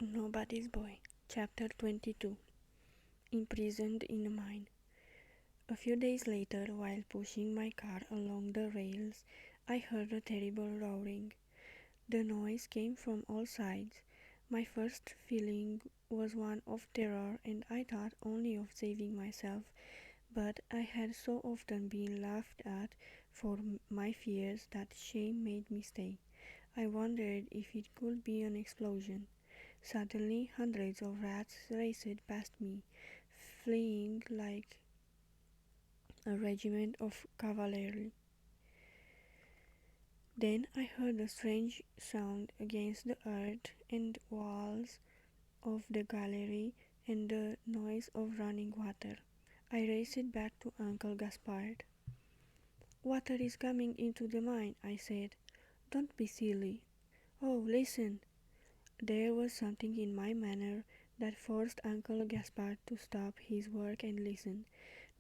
Nobody's Boy, Chapter 22. Imprisoned in a Mine. A few days later, while pushing my car along the rails, I heard a terrible roaring. The noise came from all sides. My first feeling was one of terror, and I thought only of saving myself, but I had so often been laughed at for my fears that shame made me stay. I wondered if it could be an explosion. Suddenly, hundreds of rats raced past me, fleeing like a regiment of cavalry. Then I heard a strange sound against the earth and walls of the gallery and the noise of running water. I raced back to Uncle Gaspard. "Water is coming into the mine," I said. "Don't be silly. Oh, listen." There was something in my manner that forced Uncle Gaspard to stop his work and listen.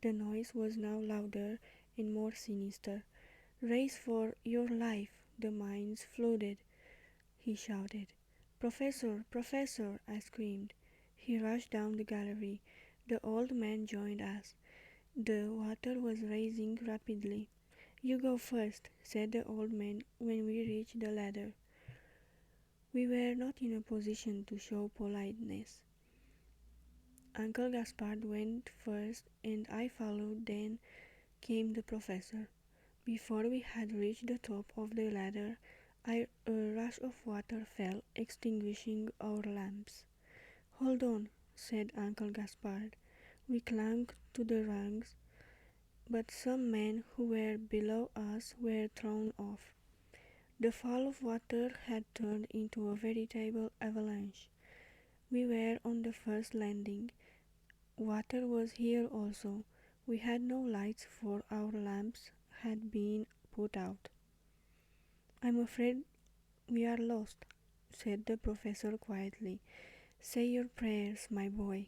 The noise was now louder and more sinister. "Race for your life! The mine's flooded!" he shouted. "Professor! Professor!" I screamed. He rushed down the gallery. The old man joined us. The water was rising rapidly. "You go first," said the old man when we reached the ladder. We were not in a position to show politeness. Uncle Gaspard went first and I followed, then came the professor. Before we had reached the top of the ladder, a rush of water fell, extinguishing our lamps. "Hold on," said Uncle Gaspard. We clung to the rungs, but some men who were below us were thrown off. The fall of water had turned into a veritable avalanche. We were on the first landing. Water was here also. We had no lights, for our lamps had been put out. "I'm afraid we are lost," said the professor quietly. "Say your prayers, my boy."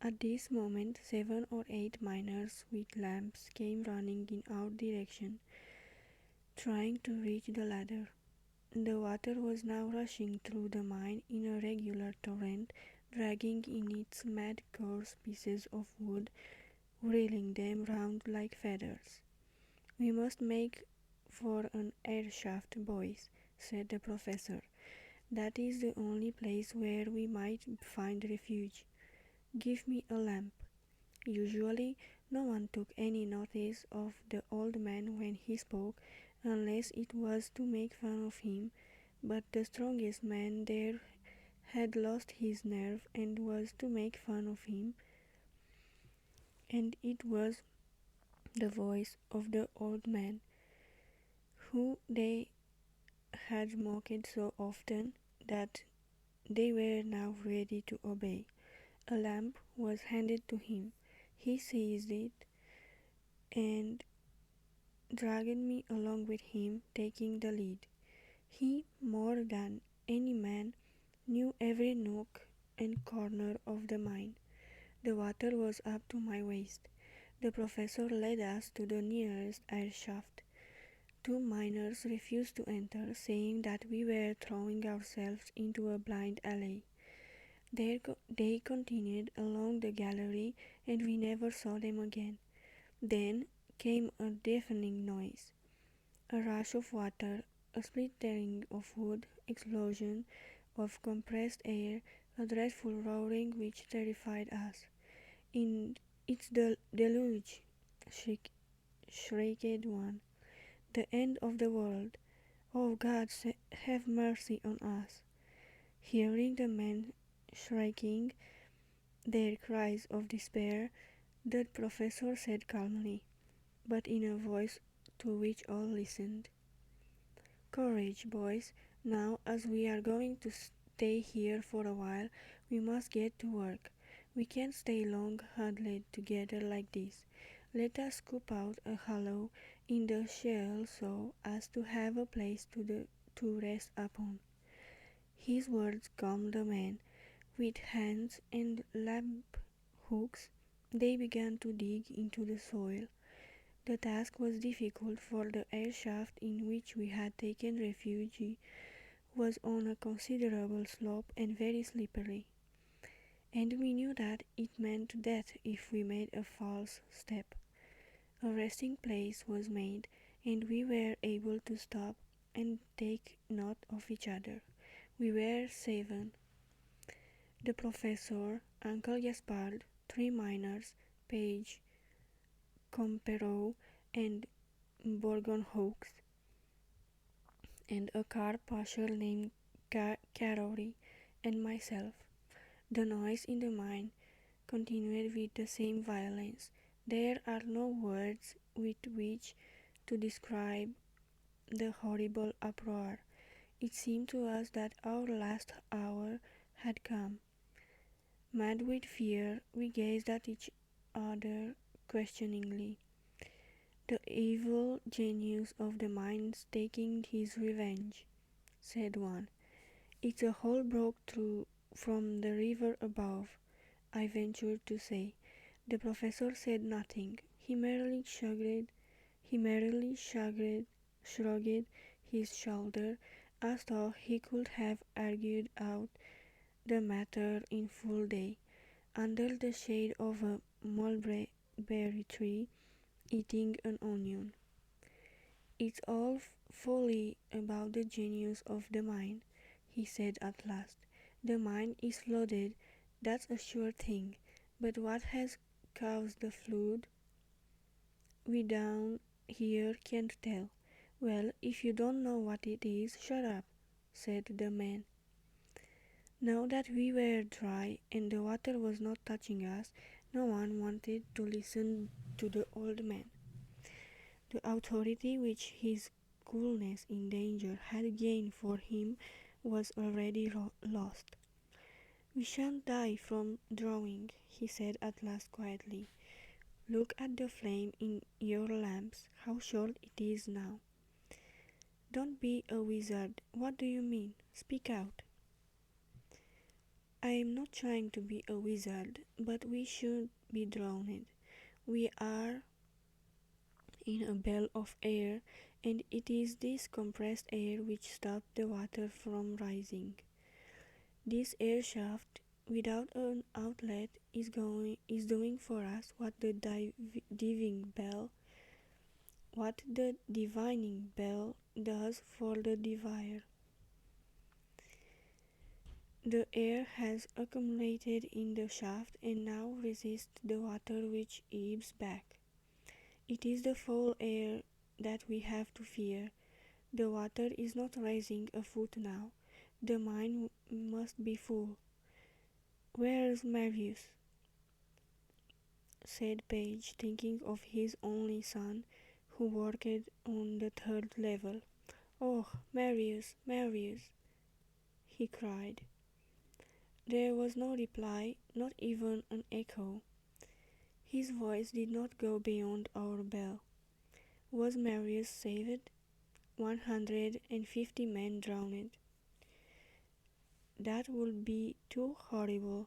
At this moment 7 or 8 miners with lamps came running in our direction, trying to reach the ladder. The water was now rushing through the mine in a regular torrent, dragging in its mad course pieces of wood, whirling them round like feathers. "We must make for an air shaft, boys," said the professor. "That is the only place where we might find refuge. Give me a lamp." Usually no one took any notice of the old man when he spoke, unless it was to make fun of him, but the strongest man there had lost his nerve and was to make fun of him, and it was the voice of the old man, who they had mocked so often that they were now ready to obey. A lamp was handed to him. He seized it and dragged me along with him, taking the lead. He, more than any man, knew every nook and corner of the mine. The water was up to my waist. The professor led us to the nearest air shaft. 2 miners refused to enter, saying that we were throwing ourselves into a blind alley. They continued along the gallery, and we never saw them again. Then came a deafening noise, a rush of water, a splintering of wood, explosion of compressed air, a dreadful roaring which terrified us. "It's the deluge," shrieked one. "The end of the world. Oh God, have mercy on us." Hearing the men shrieking their cries of despair, the professor said calmly, but in a voice to which all listened, "Courage, boys. Now, as we are going to stay here for a while, we must get to work. We can't stay long huddled together like this. Let us scoop out a hollow in the shell so as to have a place to rest upon." His words calmed the men. With hands and lamp hooks, they began to dig into the soil. The task was difficult, for the air shaft in which we had taken refuge was on a considerable slope and very slippery, and we knew that it meant death if we made a false step. A resting place was made, and we were able to stop and take note of each other. We were 7. The professor, Uncle Gaspard, 3 miners, Page, Comperou, and Borgonhaux, and a car pusher named Carrory, and myself. The noise in the mine continued with the same violence. There are no words with which to describe the horrible uproar. It seemed to us that our last hour had come. Mad with fear, we gazed at each other questioningly. The evil genius of the mine's taking his revenge, said one. It's a hole broke through from the river above, I ventured to say. The professor said nothing. He merely shrugged his shoulder as though he could have argued out the matter in full day, under the shade of a mulberry tree, eating an onion. It's all folly about the genius of the mine, he said at last. The mine is flooded, that's a sure thing, but what has caused the flood? We down here can't tell. Well, if you don't know what it is, shut up, said the man. Now that we were dry and the water was not touching us, no one wanted to listen to the old man. The authority which his coolness in danger had gained for him was already lost. We shan't die from drowning, he said at last quietly. Look at the flame in your lamps, how short it is now. Don't be a wizard. What do you mean? Speak out. I am not trying to be a wizard, but we should be drowned. We are in a bell of air, and it is this compressed air which stops the water from rising. This air shaft, without an outlet, is doing for us what the divining bell does for the divier. The air has accumulated in the shaft and now resists the water which ebbs back. It is the foul air that we have to fear. The water is not rising a foot now. The mine must be full. Where's Marius? Said Page, thinking of his only son, who worked on the 3rd level. Oh, Marius, Marius, he cried. There was no reply, not even an echo. His voice did not go beyond our bell. Was Marius saved? 150 men drowned. That would be too horrible.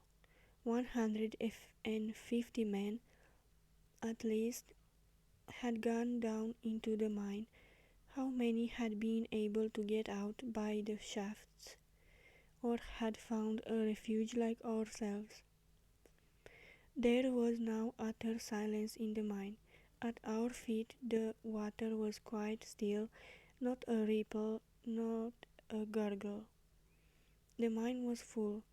150 men, at least, had gone down into the mine. How many had been able to get out by the shafts, or had found a refuge like ourselves? There was now utter silence in the mine. At our feet the water was quite still, not a ripple, not a gurgle. The mine was full.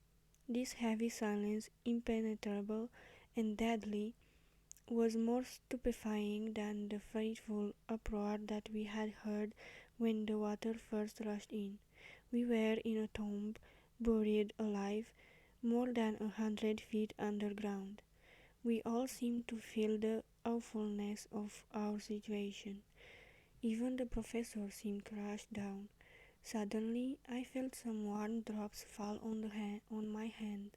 This heavy silence, impenetrable and deadly, was more stupefying than the frightful uproar that we had heard when the water first rushed in. We were in a tomb, buried alive, more than 100 feet underground. We all seemed to feel the awfulness of our situation. Even the professor seemed crushed down. Suddenly I felt some warm drops fall on my hand.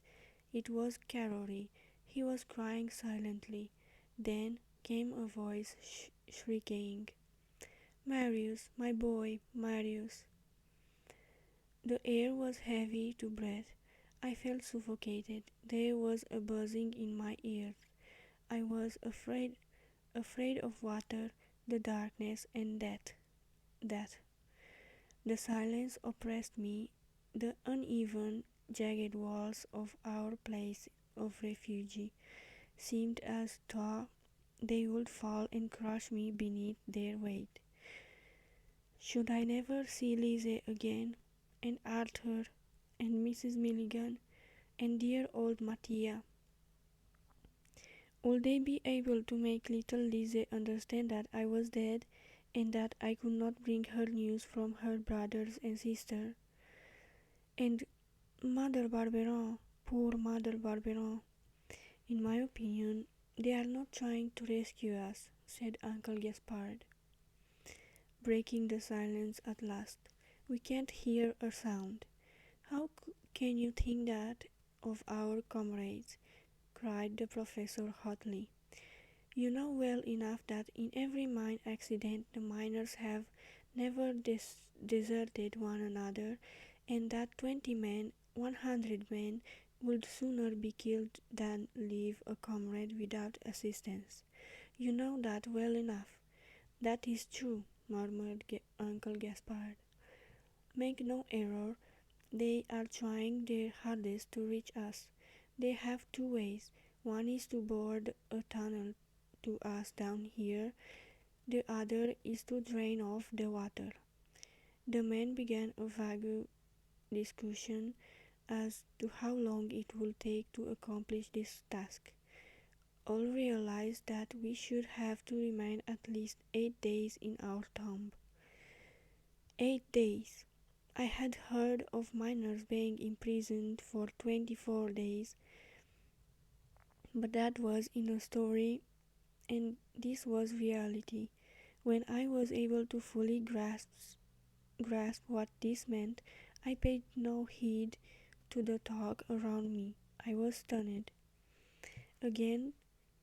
It was Carrory. He was crying silently. Then came a voice shrieking, Marius, my boy, Marius. The air was heavy to breathe. I felt suffocated. There was a buzzing in my ears. I was afraid of water, the darkness, and death. The silence oppressed me. The uneven, jagged walls of our place of refuge seemed as though they would fall and crush me beneath their weight. Should I never see Lizzie again, and Arthur, and Mrs. Milligan, and dear old Mattia? Would they be able to make little Lizzie understand that I was dead, and that I could not bring her news from her brothers and sister? And Mother Barberin, poor Mother Barberin. In my opinion, they are not trying to rescue us, said Uncle Gaspard, breaking the silence at last. We can't hear a sound. How can you think that of our comrades? Cried the professor hotly. You know well enough that in every mine accident the miners have never deserted one another, and that 20 men, 100 men, would sooner be killed than leave a comrade without assistance. You know that well enough. That is true, murmured Uncle Gaspard. Make no error, they are trying their hardest to reach us. They have two ways. One is to bore a tunnel to us down here, the other is to drain off the water. The men began a vague discussion as to how long it would take to accomplish this task. All realized that we should have to remain at least 8 days in our tomb. 8 days! I had heard of miners being imprisoned for 24 days, but that was in a story, and this was reality. When I was able to fully grasp what this meant, I paid no heed to the talk around me. I was stunned. Again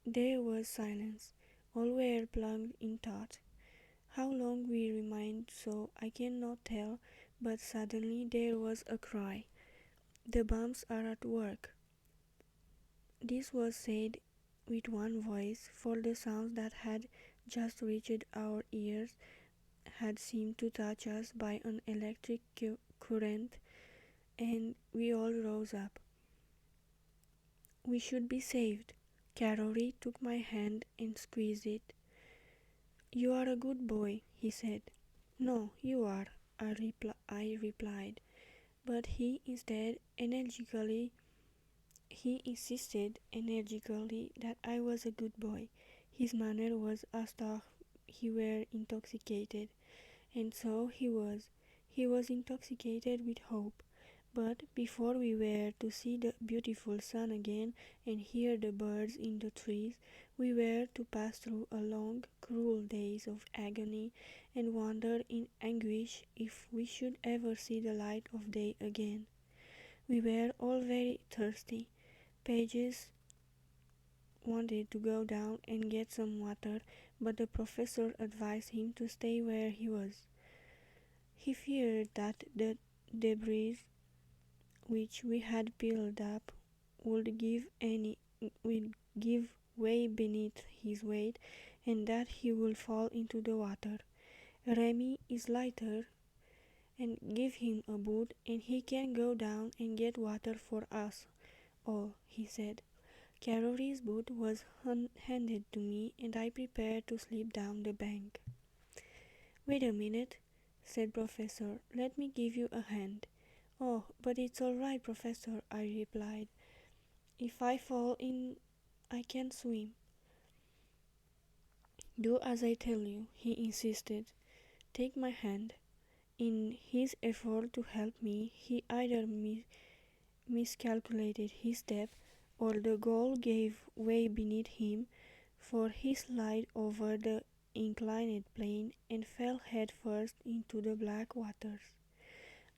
there was silence. All were plunged in thought. How long we remained so I cannot tell, but suddenly there was a cry. The bombs are at work. This was said with one voice, for the sounds that had just reached our ears had seemed to touch us by an electric current, and we all rose up. We should be saved. Carrory took my hand and squeezed it. You are a good boy, he said. No, you are, I replied. But he insisted energetically that I was a good boy. His manner was as though he were intoxicated, and so he was. He was intoxicated with hope. But before we were to see the beautiful sun again and hear the birds in the trees, we were to pass through a long, cruel days of agony and wonder in anguish if we should ever see the light of day again. We were all very thirsty. Pages wanted to go down and get some water, but the professor advised him to stay where he was. He feared that the debris which we had piled up would give way beneath his weight, and that he would fall into the water. Rémi is lighter, and give him a boot, and he can go down and get water for us all, he said. Carrory's boot was handed to me, and I prepared to slip down the bank. Wait a minute, said Professor. Let me give you a hand. Oh, but it's all right, Professor, I replied. If I fall in, I can swim. Do as I tell you, he insisted. Take my hand. In his effort to help me, he either miscalculated his depth, or the goal gave way beneath him, for he slid over the inclined plane and fell head first into the black waters.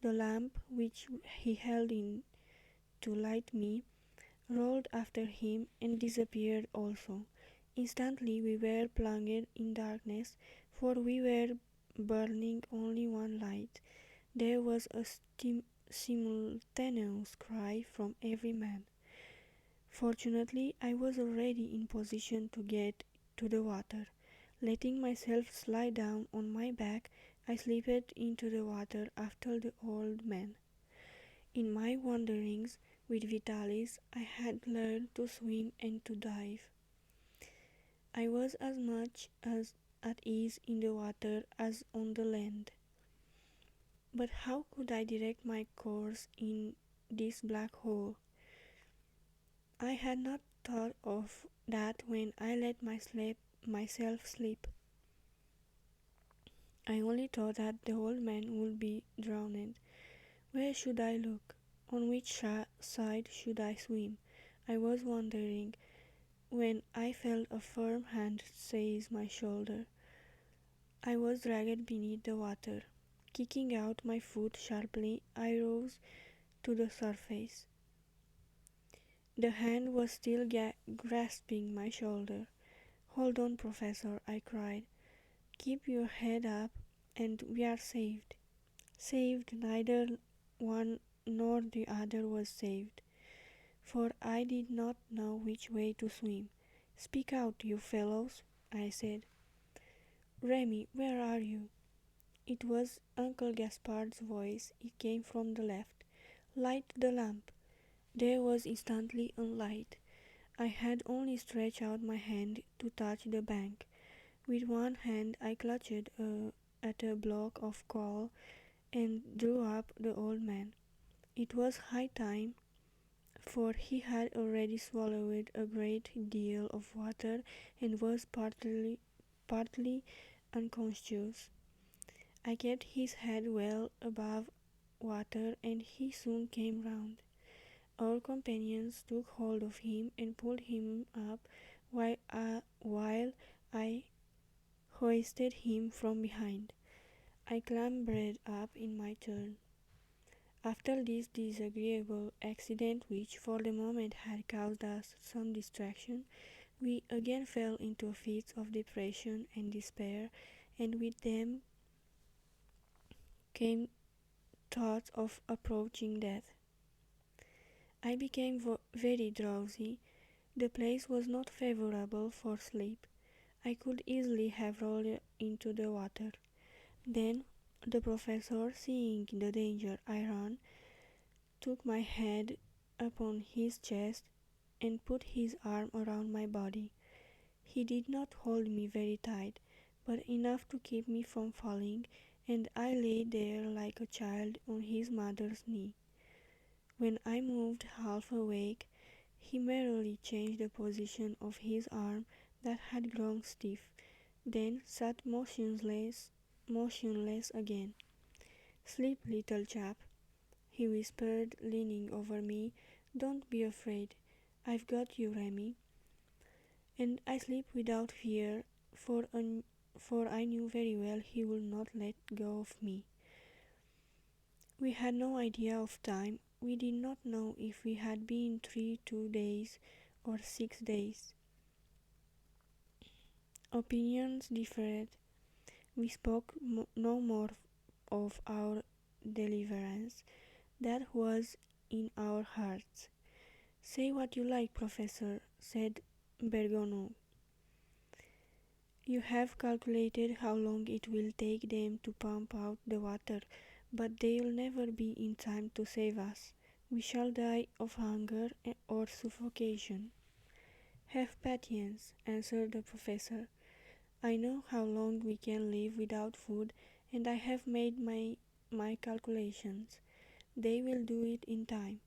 The lamp which he held in to light me rolled after him and disappeared also. Instantly we were plunged in darkness, for we were burning only one light. There was a simultaneous cry from every man. Fortunately, I was already in position to get to the water. Letting myself slide down on my back, I slipped into the water after the old man. In my wanderings with Vitalis, I had learned to swim and to dive. I was as much as at ease in the water as on the land. But how could I direct my course in this black hole? I had not thought of that when I let myself slip. I only thought that the old man would be drowned. Where should I look? On which side should I swim? I was wondering when I felt a firm hand seize my shoulder. I was dragged beneath the water. Kicking out my foot sharply, I rose to the surface. The hand was still grasping my shoulder. "Hold on, Professor," I cried. "Keep your head up and we are saved." Saved, neither one nor the other was saved, for I did not know which way to swim. "Speak out, you fellows," I said. "Rémi, where are you?" It was Uncle Gaspard's voice. It came from the left. "Light the lamp." There was instantly a light. I had only stretched out my hand to touch the bank. With one hand I clutched at a block of coal and drew up the old man. It was high time, for he had already swallowed a great deal of water and was partly unconscious. I kept his head well above water and he soon came round. Our companions took hold of him and pulled him up while I hoisted him from behind. I clambered up in my turn. After this disagreeable accident, which for the moment had caused us some distraction, we again fell into fits of depression and despair, and with them came thoughts of approaching death. I became very drowsy. The place was not favorable for sleep. I could easily have rolled into the water. Then the professor, seeing the danger I ran, took my head upon his chest and put his arm around my body. He did not hold me very tight, but enough to keep me from falling, and I lay there like a child on his mother's knee. When I moved half awake, he merely changed the position of his arm that had grown stiff, then sat motionless again. "Sleep, little chap," he whispered, leaning over me. "Don't be afraid. I've got you, Rémi." And I slept without fear, for I knew very well he would not let go of me. We had no idea of time. We did not know if we had been 2 days or 6 days. Opinions differed. We spoke no more of our deliverance. That was in our hearts. "Say what you like, Professor," said Bergono. "You have calculated how long it will take them to pump out the water, but they'll never be in time to save us. We shall die of hunger or suffocation." "Have patience," answered the professor. "I know how long we can live without food, and I have made my calculations. They will do it in time."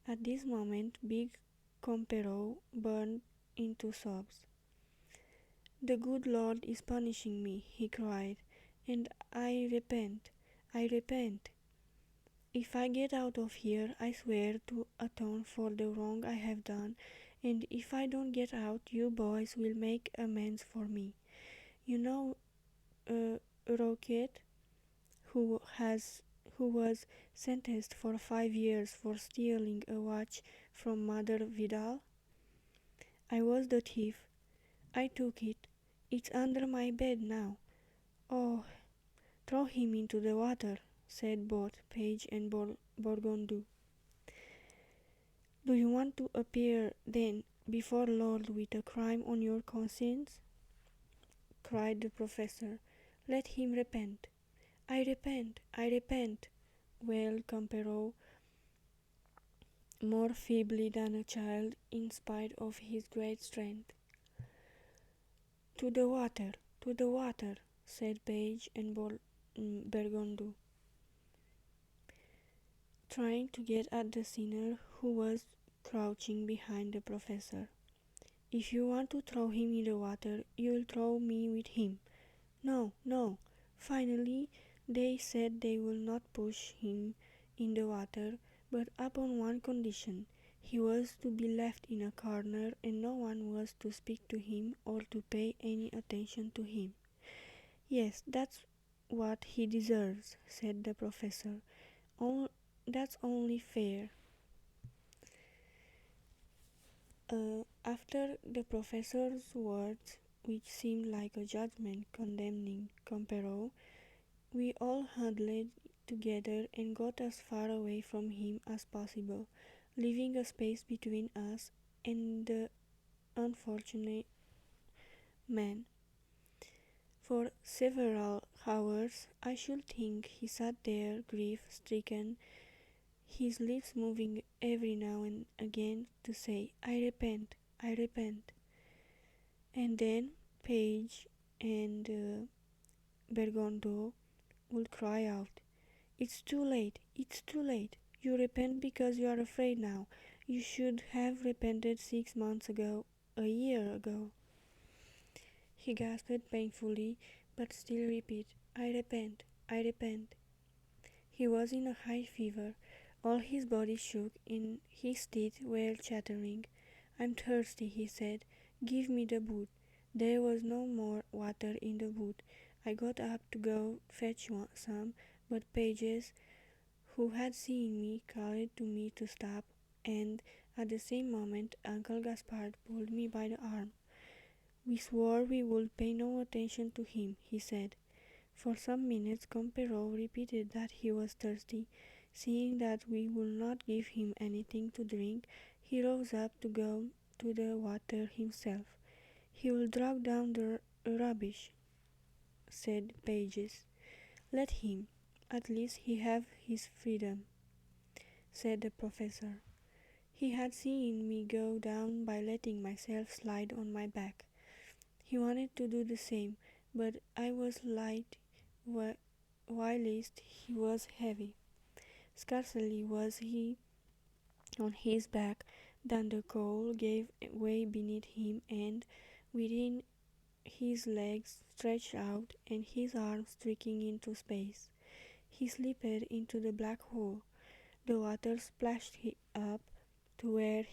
At this moment big Comperou burned into sobs. "The good Lord is punishing me," he cried, "and I repent. I repent. If I get out of here, I swear to atone for the wrong I have done, and if I don't get out, you boys will make amends for me. You know Roquette, who was sentenced for 5 years for stealing a watch from Mother Vidal? I was the thief. I took it. It's under my bed now. Oh, throw him into the water," said both Page and Borgondu. "Do you want to appear, then, before Lord with a crime on your conscience?" cried the professor. "Let him repent. I repent, wailed Camperou, more feebly than a child in spite of his great strength. To the water, to the water, said Page and Bergondo, trying to get at the sinner who was crouching behind the professor. If you want to throw him in the water, you'll throw me with him. No, no. Finally, they said they will not push him in the water, but upon one condition. He was to be left in a corner and no one was to speak to him or to pay any attention to him. Yes, that's what he deserves, said the professor. That's only fair. After the professor's words, which seemed like a judgment condemning Camperou, we all huddled together and got as far away from him as possible, leaving a space between us and the unfortunate man. For several hours, I should think, he sat there grief-stricken, his lips moving every now and again to say, I repent, I repent. And then Page and Bergondo would cry out, it's too late, it's too late. You repent because you are afraid now. You should have repented 6 months ago, a year ago. He gasped painfully, but still repeated, I repent, I repent. He was in a high fever. All his body shook, and his teeth were chattering. I'm thirsty, he said. Give me the boot. There was no more water in the boot. I got up to go fetch some, but Pages, who had seen me, called to me to stop, and at the same moment Uncle Gaspard pulled me by the arm. We swore we would pay no attention to him, he said. For some minutes Camperou repeated that he was thirsty. Seeing that we would not give him anything to drink, he rose up to go to the water himself. He will drag down the rubbish, said Pages. Let him. At least he have his freedom, said the professor. He had seen me go down by letting myself slide on my back. He wanted to do the same, but I was light, whilst he was heavy. Scarcely was he on his back than the coal gave way beneath him, and within his legs stretched out and his arms streaking into space. He slipped into the black hole. The water splashed up to where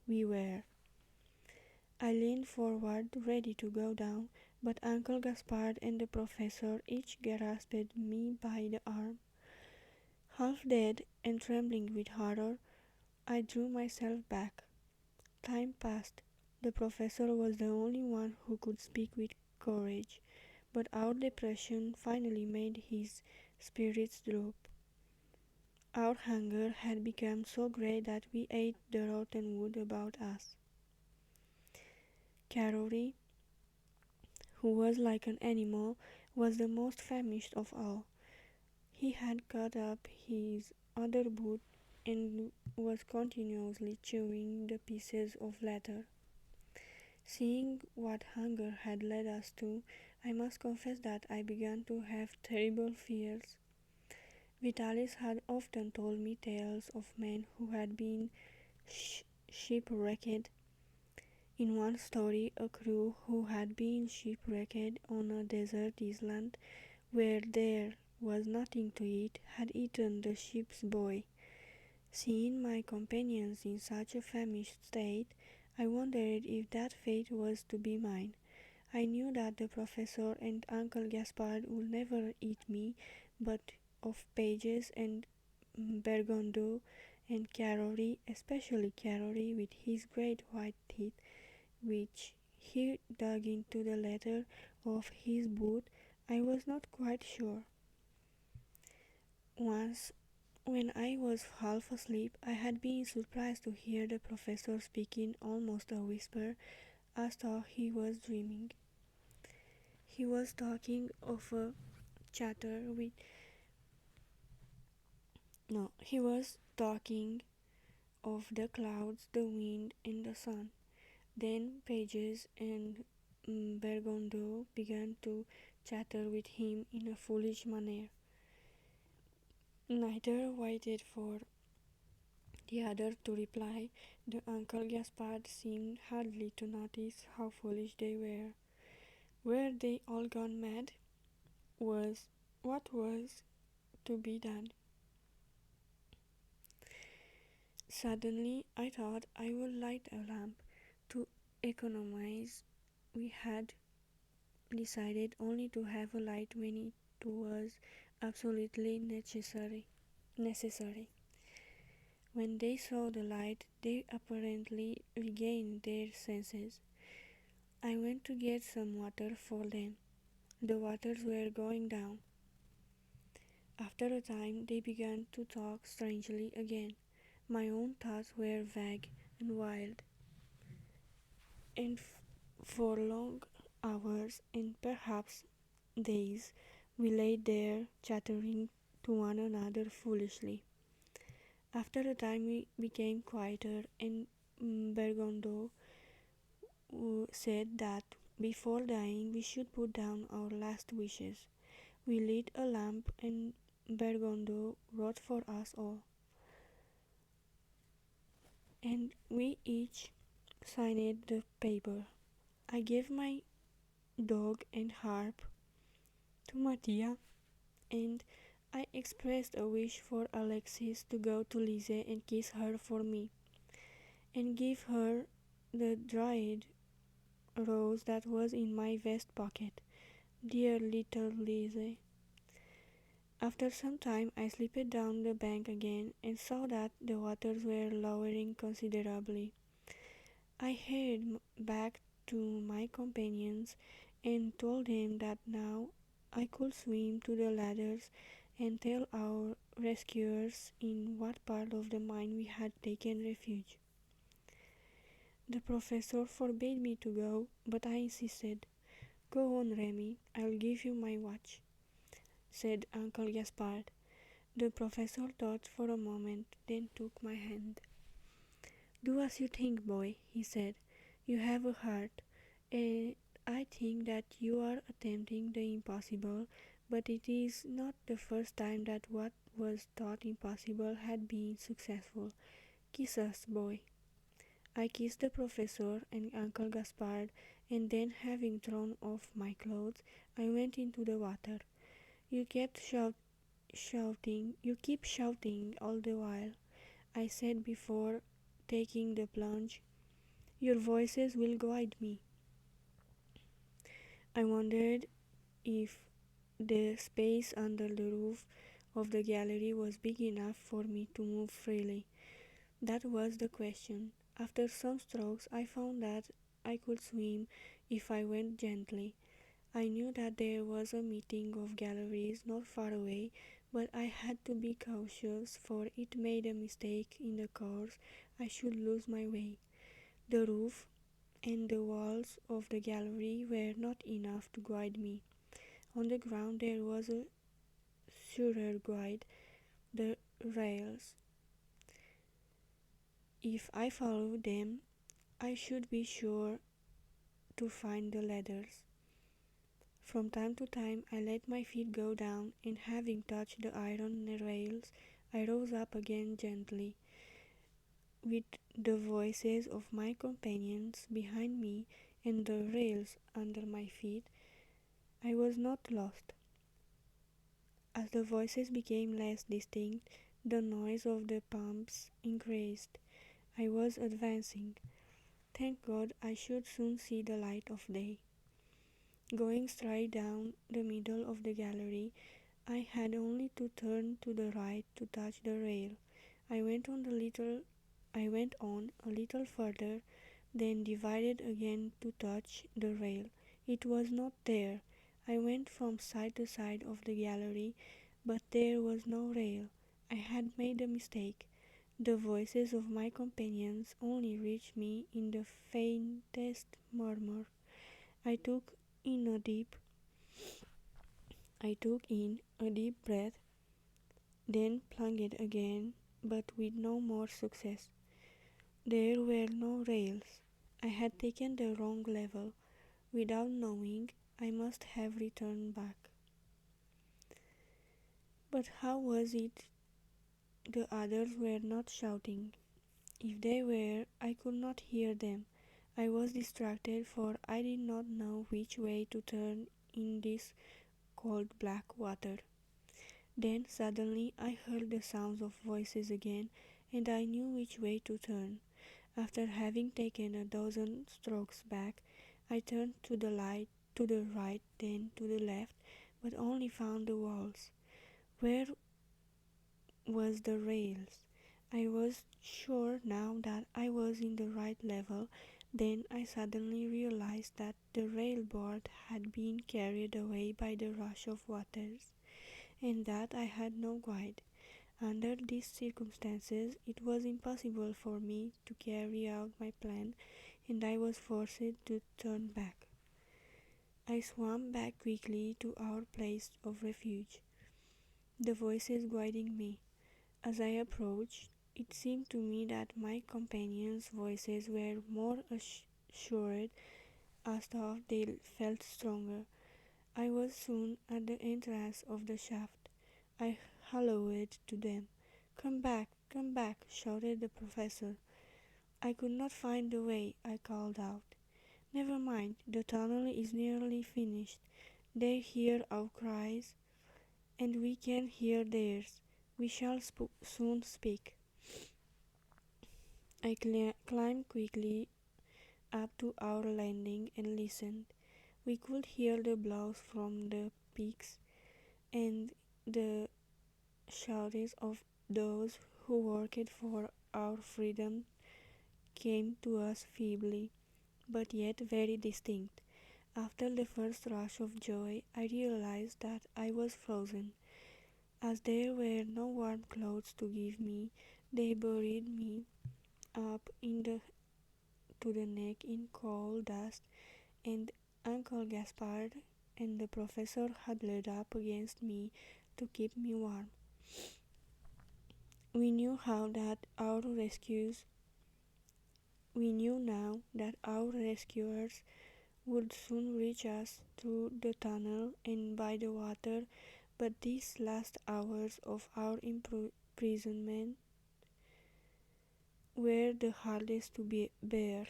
we were. I leaned forward, ready to go down, but Uncle Gaspard and the professor each grasped me by the arm. Half dead and trembling with horror, I drew myself back. Time passed. The professor was the only one who could speak with courage, but our depression finally made his spirits droop. Our hunger had become so great that we ate the rotten wood about us. Carrory, who was like an animal, was the most famished of all. He had cut up his other boot and was continuously chewing the pieces of leather. Seeing what hunger had led us to, I must confess that I began to have terrible fears. Vitalis had often told me tales of men who had been shipwrecked. In one story, a crew who had been shipwrecked on a desert island where there was nothing to eat had eaten the ship's boy. Seeing my companions in such a famished state, I wondered if that fate was to be mine. I knew that the professor and Uncle Gaspard would never eat me, but of Pages and Bergondo and Carrory, especially Carrory with his great white teeth, which he dug into the leather of his boot, I was not quite sure. Once, when I was half asleep, I had been surprised to hear the professor speaking almost a whisper, as though he was dreaming. He was talking of a chatter with no, he was talking of the clouds, the wind, and the sun. Then Pages and Bergondo began to chatter with him in a foolish manner. Neither waited for the other to reply. The Uncle Gaspard seemed hardly to notice how foolish they were. Were they all gone mad? Was what was to be done? Suddenly I thought I would light a lamp to economize. We had decided only to have a light when it was absolutely necessary. When they saw the light, they apparently regained their senses. I went to get some water for them. The waters were going down. After a time, they began to talk strangely again. My own thoughts were vague and wild, and for long hours and perhaps days we lay there chattering to one another foolishly. After a time we became quieter, and Bergondo said that before dying we should put down our last wishes. We lit a lamp, and Bergondo wrote for us all, and we each signed the paper. I gave my dog and harp to Mattia, and I expressed a wish for Alexis to go to Lise and kiss her for me, and give her the dried rose that was in my vest pocket. Dear little Lise. After some time I slipped down the bank again and saw that the waters were lowering considerably. I hurried back to my companions and told them that now I could swim to the ladders and tell our rescuers in what part of the mine we had taken refuge. The professor forbade me to go, but I insisted. Go on, Rémi, I'll give you my watch, said Uncle Gaspard. The professor thought for a moment, then took my hand. Do as you think, boy, he said. You have a heart, and I think that you are attempting the impossible, but it is not the first time that what was thought impossible had been successful. Kiss us, boy. I kissed the professor and Uncle Gaspard, and then, having thrown off my clothes, I went into the water. You kept you keep shouting all the while, I said before taking the plunge. Your voices will guide me. I wondered if the space under the roof of the gallery was big enough for me to move freely. That was the question. After some strokes, I found that I could swim if I went gently. I knew that there was a meeting of galleries not far away, but I had to be cautious, for it made a mistake in the course I should lose my way. The roof and the walls of the gallery were not enough to guide me. On the ground there was a surer guide, the rails. If I followed them, I should be sure to find the ladders. From time to time I let my feet go down, and having touched the iron rails, I rose up again gently. With the voices of my companions behind me and the rails under my feet, I was not lost. As the voices became less distinct, the noise of the pumps increased. I was advancing. Thank God I should soon see the light of day. Going straight down the middle of the gallery, I had only to turn to the right to touch the rail. I went on a little further, then divided again to touch the rail. It was not there. I went from side to side of the gallery, but there was no rail. I had made a mistake. The voices of my companions only reached me in the faintest murmur. I took in a deep I took in a deep breath, then plunged again, but with no more success. There were no rails. I had taken the wrong level. Without knowing, I must have returned back. But how was it the others were not shouting? If they were, I could not hear them. I was distracted, for I did not know which way to turn in this cold black water. Then suddenly I heard the sounds of voices again, and I knew which way to turn. After having taken a dozen strokes back, I turned to the right, then to the left, but only found the walls. Where was the rails? I was sure now that I was in the right level. Then I suddenly realized that the railboard had been carried away by the rush of waters, and that I had no guide. Under these circumstances, it was impossible for me to carry out my plan, and I was forced to turn back. I swam back quickly to our place of refuge, the voices guiding me. As I approached, it seemed to me that my companions' voices were more assured, as though they felt stronger. I was soon at the entrance of the shaft. I hallooed to them. Come back, shouted the professor. I could not find the way, I called out. Never mind, the tunnel is nearly finished. They hear our cries, and we can hear theirs. We shall soon speak. I climbed quickly up to our landing and listened. We could hear the blows from the peaks and the shouts of those who worked for our freedom came to us feebly, but yet very distinct. After the first rush of joy, I realized that I was frozen. As there were no warm clothes to give me, they buried me up to the neck in coal dust, and Uncle Gaspard and the professor huddled up against me to keep me warm. We knew how that our rescues we knew now that our rescuers would soon reach us through the tunnel and by the water, but these last hours of our imprisonment were the hardest to bear.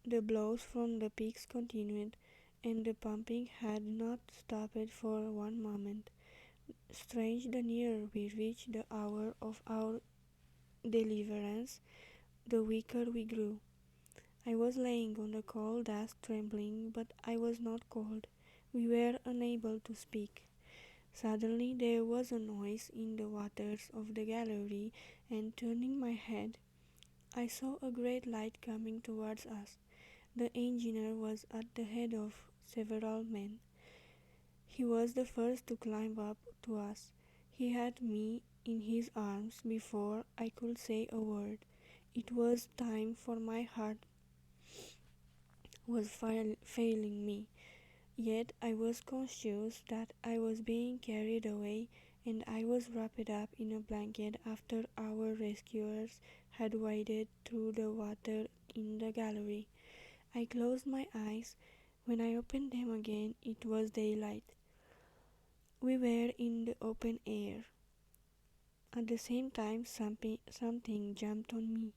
The blows from the peaks continued, and the pumping had not stopped for one moment. Strange, the nearer we reached the hour of our deliverance, the weaker we grew. I was lying on the cold dust trembling, but I was not cold. We were unable to speak. Suddenly there was a noise in the waters of the gallery, and turning my head, I saw a great light coming towards us. The engineer was at the head of several men. He was the first to climb up to us. He had me in his arms before I could say a word. It was time, for my heart was failing me. Yet I was conscious that I was being carried away, and I was wrapped up in a blanket after our rescuers had waded through the water in the gallery. I closed my eyes. When I opened them again, it was daylight. We were in the open air. At the same time, something jumped on me.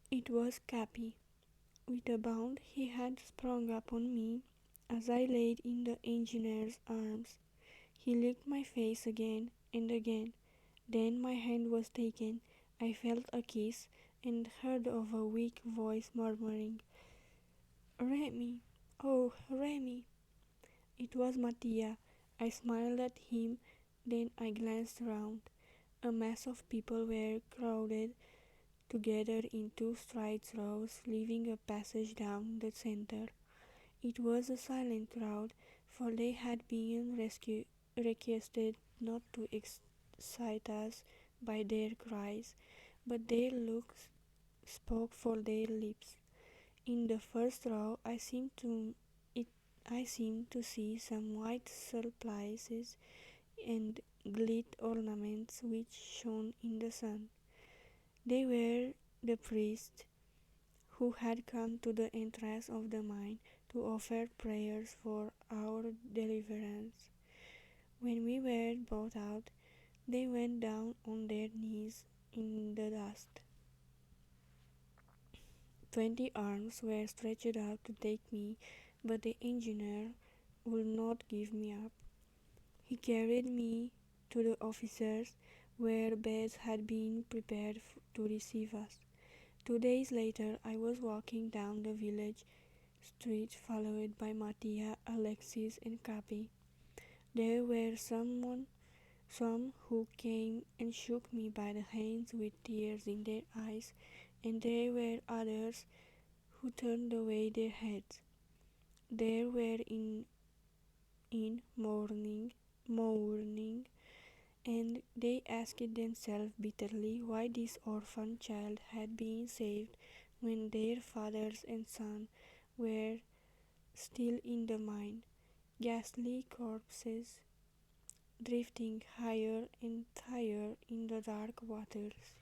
It was Capi. With a bound, he had sprung upon me as I laid in the engineer's arms. He licked my face again and again. Then my hand was taken. I felt a kiss and heard of a weak voice murmuring, "Rémi, oh, Rémi." It was Mattia. I smiled at him, then I glanced round. A mass of people were crowded together in two straight rows, leaving a passage down the center. It was a silent crowd, for they had been requested not to excite us by their cries, but their looks spoke for their lips. In the first row, I seemed to it I seemed to see some white surplices and gilt ornaments which shone in the sun. They were the priests who had come to the entrance of the mine to offer prayers for our deliverance. When we were brought out, they went down on their knees in the dust. 20 arms were stretched out to take me, but the engineer would not give me up. He carried me to the officers, where beds had been prepared to receive us. 2 days later, I was walking down the village street, followed by Mattia, Alexis, and Capi. There were some who came and shook me by the hands with tears in their eyes, and there were others who turned away their heads. There were in mourning, and they asked themselves bitterly why this orphan child had been saved when their fathers and sons were still in the mine, ghastly corpses drifting higher and higher in the dark waters.